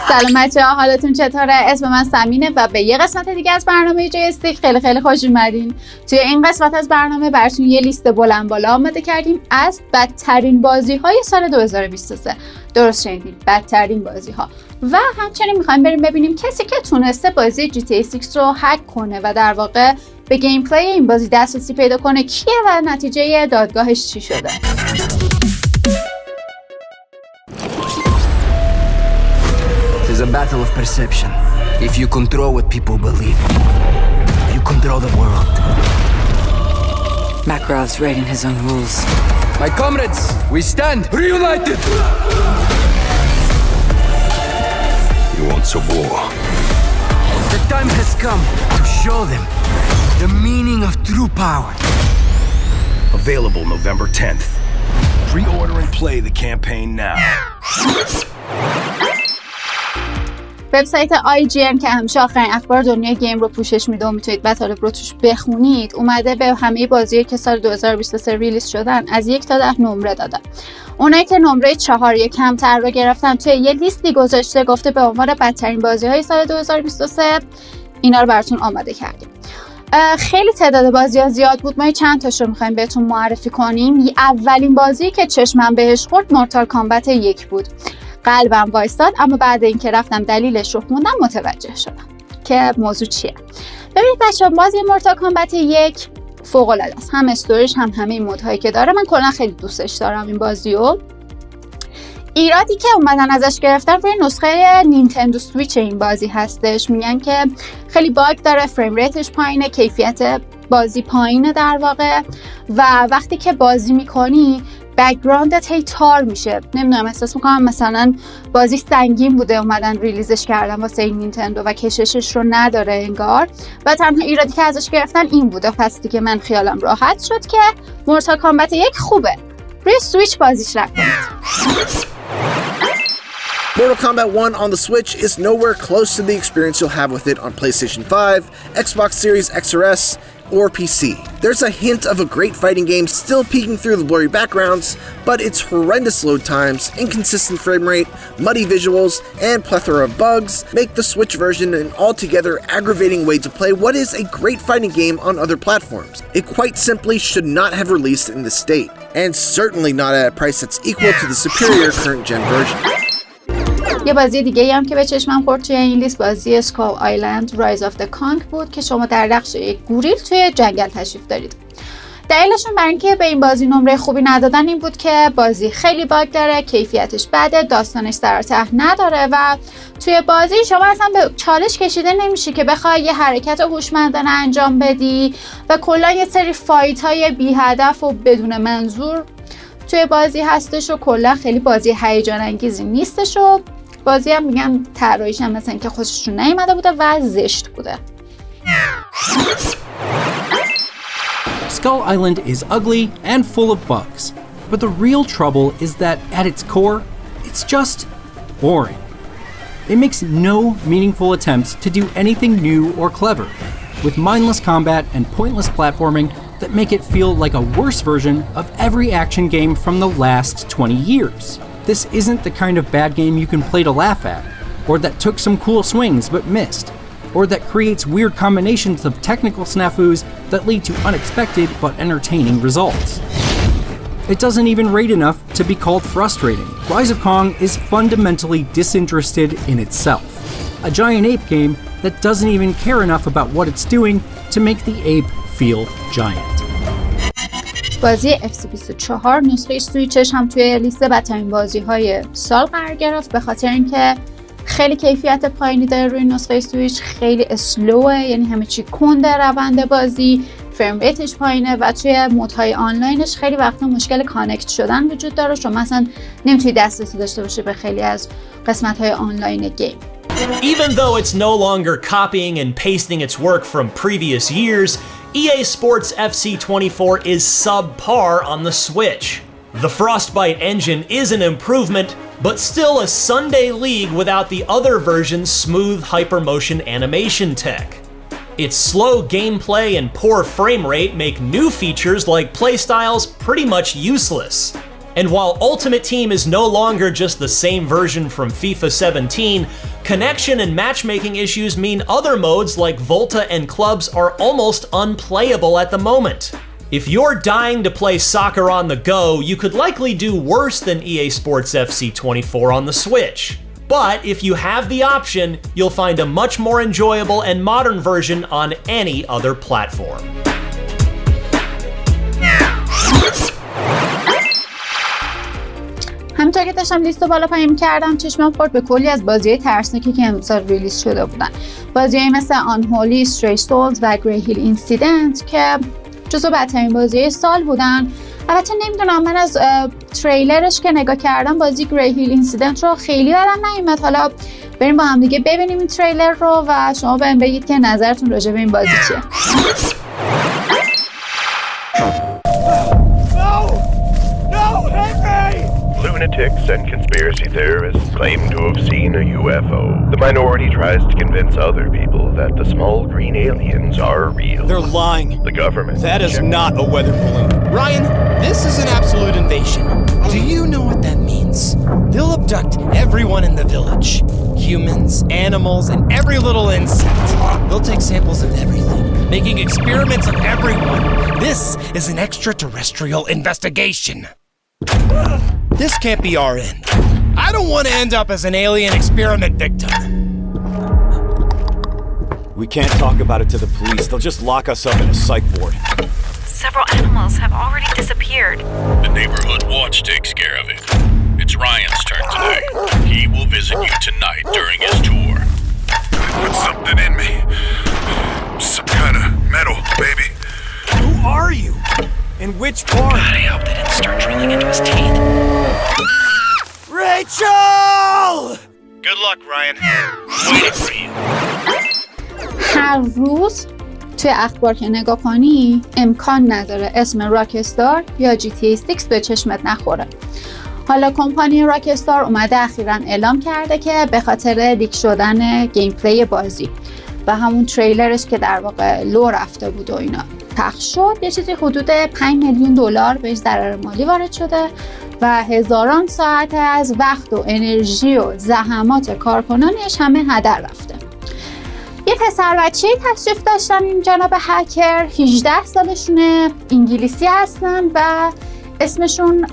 سلام بچه‌ها، حالتون چطوره؟ اسم من ثمینه و به یه قسمت دیگه از برنامه جویستیک خیلی خیلی خوش اومدین. توی این قسمت از برنامه براتون یه لیست بلند بالا آماده کردیم از بدترین بازی‌های سال 2023. درست شنیدید، بدترین بازی‌ها. و همچنین می‌خوایم بریم ببینیم کسی که تونسته بازی GTA 6 رو هک کنه و در واقع به گیم پلی این بازی دسترسی پیدا کنه کیه و نتیجه دادگاهش چی شده. It's a battle of perception. If you control what people believe, you control the world. Makarov's writing his own rules. My comrades, we stand reunited! You want some war? The time has come to show them the meaning of true power. Available November 10th. Pre-order and play the campaign now. وبسایت IGN که همیشه آخرین اخبار دنیای گیم رو پوشش میده و میتونید مطالب رو توش بخونید، اومده به همه بازی‌هایی که سال 2023 ریلیز شدن از 1 تا 10 نمره داده. اونایی که نمره 4 یا کمتر رو گرفتن توی یه لیستی گذاشته، گفته به عنوان بدترین بازی‌های سال 2023 اینا رو براتون آماده کردیم. خیلی تعداد بازی‌ها زیاد بود، ما چند تاش رو می‌خوایم بهتون معرفی کنیم. اولین بازی که چشمم بهش خورد مورتال کامبت 1 بود. قلبم وایستاد، اما بعد اینکه رفتم دلیلش رو خوندم متوجه شدم که موضوع چیه. ببینید بچه‌ها، بازی مورتال کامبت 1 فوق‌العاده است، هم استوریش هم همه مودهایی که داره. من کلا خیلی دوستش دارم این بازیو. ایرادی که اومدن ازش گرفتن روی نسخه نینتندو سویچ این بازی هستش. میگن که خیلی باگ داره، فریم ریتش پایینه، کیفیت بازی پایینه در واقع، و وقتی که بازی میکنی بک‌گراندت هی تار میشه. نمیدونم، احساس میکنم مثلا بازی سنگین بوده اومدن ریلیزش کردن واسه این نینتندو و کششش رو نداره انگار، و تنها ایرادی که ازش گرفتن این بوده. پس دیگه من خیالم راحت شد که مورتال کامبت 1 خوبه. روی سویچ بازیش نکنید. Mortal Kombat 1 on the Switch is nowhere close to the experience you'll have with it on PlayStation 5, Xbox Series XRS, or PC. There's a hint of a great fighting game still peeking through the blurry backgrounds, but its horrendous load times, inconsistent frame rate, muddy visuals, and plethora of bugs make the Switch version an altogether aggravating way to play what is a great fighting game on other platforms. It quite simply should not have released in this state, and certainly not at a price that's equal to the superior current gen version. یه بازی دیگه هم که به چشمم خورد توی این لیست بازی اسکال آیلند رایز آف د کانگ بود که شما در نقش یک گوریل توی جنگل تشریف دارید. دلیلشون برای اینکه به این بازی نمره خوبی ندادن این بود که بازی خیلی باگ داره، کیفیتش بده، داستانش سر و ته نداره و توی بازی شما اصلا به چالش کشیده نمیشی که بخوای یه حرکت هوشمندانه انجام بدی و کلا یه سری فایت های بی هدف و بدون منظور توی بازی هستش و کلا خیلی بازی هیجان انگیزی نیستش و بازی هم میگن طراحیش هم مثلا که خوششون نیومده بوده و زشت بوده. Skull Island is ugly and full of bugs, but the real trouble is that at its core, it's just boring. It makes no meaningful attempts to do anything new or clever, with mindless combat and pointless platforming that make it feel like a worse version of every action game from the last 20 years. This isn't the kind of bad game you can play to laugh at, or that took some cool swings but missed, or that creates weird combinations of technical snafus that lead to unexpected but entertaining results. It doesn't even rate enough to be called frustrating. Rise of Kong is fundamentally disinterested in itself, a giant ape game that doesn't even care enough about what it's doing to make the ape feel giant. بازی FC24 نسخه سویچش هم توی لیست بدترین بازی‌های سال قرار گرفت، به خاطر اینکه خیلی کیفیت پایینی داره روی نسخه سویچ، خیلی اسلوه، یعنی همه چی کنده روند بازی، فریم ریتش پایینه و توی مودهای آنلاینش خیلی وقتا مشکل کانکت شدن وجود داره. شما مثلا نمیتونی دسترسی داشته باشی به خیلی از قسمت‌های آنلاین گیم. Even though it's no longer copying and pasting its work from previous years, EA Sports FC24 is subpar on the Switch. The Frostbite engine is an improvement, but still a Sunday league without the other version's smooth hypermotion animation tech. Its slow gameplay and poor frame rate make new features like playstyles pretty much useless. And while Ultimate Team is no longer just the same version from FIFA 17, connection and matchmaking issues mean other modes like Volta and Clubs are almost unplayable at the moment. If you're dying to play soccer on the go, you could likely do worse than EA Sports FC 24 on the Switch. But if you have the option, you'll find a much more enjoyable and modern version on any other platform. همونطور که داشتم لیست رو بالا پایین کردم چشمم خورد به کلی از بازی‌های ترسناکی که امسال ریلیز شده بودن. بازی‌هایی مثل آنهولی، استری سولز و گریهیل اینسیدنت که جزو بدترین بازی‌های سال بودن. البته نمیدونم، من از تریلرش که نگاه کردم بازی گریهیل اینسیدنت رو خیلی بدم نیومد. حالا بریم با هم دیگه ببینیم این تریلر رو و شما بهم بگید که نظرتون راجع به این بازی چیه. Lunatics and conspiracy theorists claim to have seen a UFO. The minority tries to convince other people that the small green aliens are real. They're lying. The government. That is not a weather balloon. Ryan, this is an absolute invasion. Do you know what that means? They'll abduct everyone in the village. Humans, animals, and every little insect. They'll take samples of everything, making experiments of everyone. This is an extraterrestrial investigation. This can't be our end. I don't want to end up as an alien experiment victim. We can't talk about it to the police. They'll just lock us up in a psych ward. Several animals have already disappeared. The neighborhood watch takes care of it. It's Ryan's turn today. He will visit you tonight during his tour. Put something in me. Some kind of metal, baby. Who are you? In which part? God, I hope they didn't start drilling into his teeth. Rachel! Good luck, Ryan. Waiting for you. هر روز توی اخبار که نگاه کنی امکان نداره اسم راکستار یا GTA 6 به چشمت نخوره. حالا کمپانی راکستار اومده اخیراً اعلام کرده که به خاطر لیک شدن گیم پلی بازی و همون تریلرش که در واقع لو رفته بود و اینا پخش شد، یه چیزی حدود 5 میلیون دلار بهش ضرر مالی وارد شده و هزاران ساعت از وقت و انرژی و زحمات کارکنانش همه هدر رفته. یه پسر بچه‌ای تشریف داشتن این جناب هکر، 18 سالشونه، انگلیسی هستن و اسمشون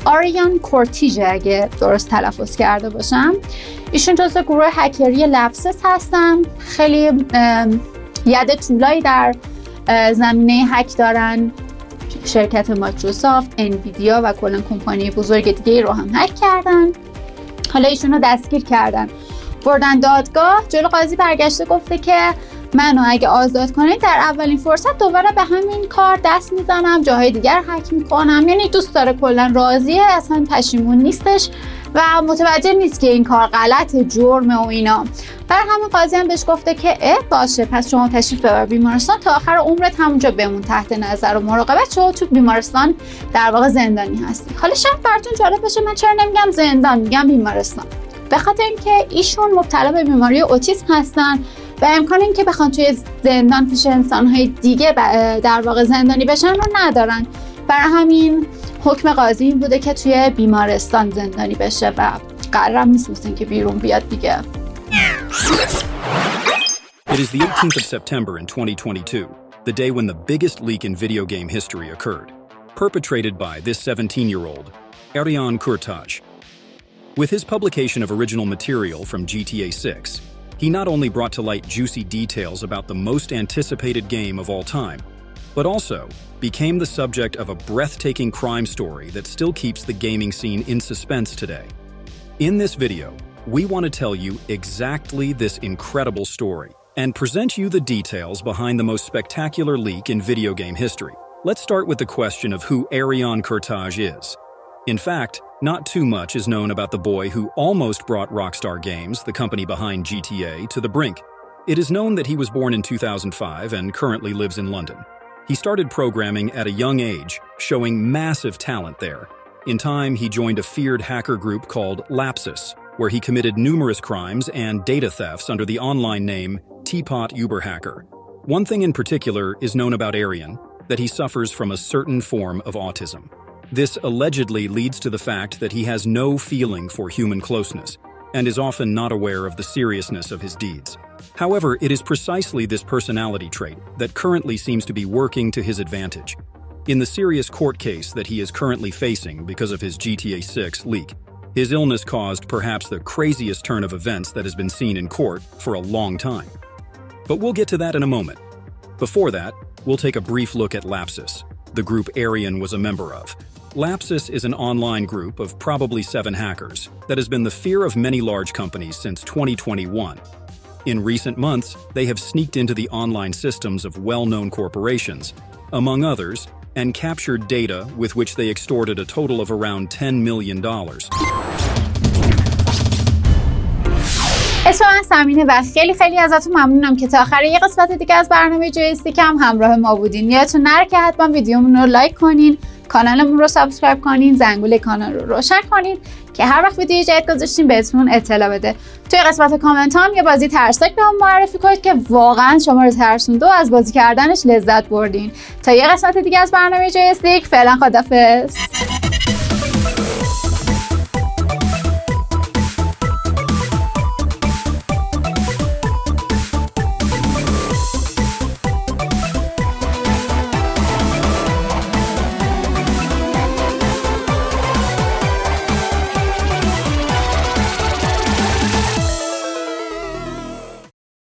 آریان کورتیژ اگه درست تلفظ کرده باشم. ایشون جزو گروه هکری لپسس هستن. خیلی ید طولایی در زمینه هک دارن. شرکت مایکروسافت، انویدیا و کلا کمپانی بزرگ دیگه رو هم هک کردن. حالا ایشون رو دستگیر کردن، بردن دادگاه. جلو قاضی برگشته گفته که منو اگه آزاد کنید در اولین فرصت دوباره به همین کار دست میزنم، جاهای دیگر هک میکنم. یعنی دوست داره، کلا راضیه، اصلا پشیمون نیستش و متوجه نیست که این کار غلطه، جرمه و اینا. بر همین قاضی هم بهش گفته که باشه، پس شما تشریف ببر بیمارستان، تا آخر عمرت همونجا بمون تحت نظر و مراقبت، شو تو بیمارستان در واقع زندانی هستی. حالا شاید براتون جالب باشه من چرا نمیگم زندان، میگم بیمارستان. به خاطر اینکه ایشون مبتلا به بیماری اوتیسم هستن و امکان اینکه بخوان توی زندان پیش انسان‌های دیگه در واقع زندانی بشن رو ندارن. برای همین حکم قاضی این بوده که توی بیمارستان زندانی بشه و قرارم نیست مثل اینکه بیرون بیاد دیگه. It is the 18th of September in 2022, the day when the biggest leak in video game history occurred, perpetrated by this 17-year-old, Arian Kurtaj. With his publication of original material from GTA 6, he not only brought to light juicy details about the most anticipated game of all time, but also became the subject of a breathtaking crime story that still keeps the gaming scene in suspense today. In this video, we want to tell you exactly this incredible story and present you the details behind the most spectacular leak in video game history. Let's start with the question of who Arian Kurtaj is. In fact, not too much is known about the boy who almost brought Rockstar Games, the company behind GTA, to the brink. It is known that he was born in 2005 and currently lives in London. He started programming at a young age, showing massive talent there. In time, he joined a feared hacker group called Lapsus, where he committed numerous crimes and data thefts under the online name Teapot Uberhacker. One thing in particular is known about Arian, that he suffers from a certain form of autism. This allegedly leads to the fact that he has no feeling for human closeness and is often not aware of the seriousness of his deeds. However, it is precisely this personality trait that currently seems to be working to his advantage. In the serious court case that he is currently facing because of his GTA 6 leak, his illness caused perhaps the craziest turn of events that has been seen in court for a long time. But we'll get to that in a moment. Before that, we'll take a brief look at Lapsus, the group Arian was a member of. Lapsus is an online group of probably 7 hackers that has been the fear of many large companies since 2021. In recent months, they have sneaked into the online systems of well-known corporations, among others, and captured data with which they extorted a total of around $10 million. اسم من ثمینه و خیلی ازتون ممنونم که تا آخر یه قسمت دیگه از برنامه جویستیک هم همراه ما بودین. یادتون نره که حتما ویدیومون رو لایک کنین، کانالمون رو سابسکرایب کنین، زنگوله کانال رو روشن کنین که هر وقت ویدیو جدید گذاشتیم بهتون اطلاع بده. توی قسمت کامنت هم یه بازی ترسناک بهمون معرفی کنید که واقعا شما رو ترسوند و از بازی کردنش لذت بردین. تا یه قسمت دیگه از برنامه جویستیک، فعلا خدافظ.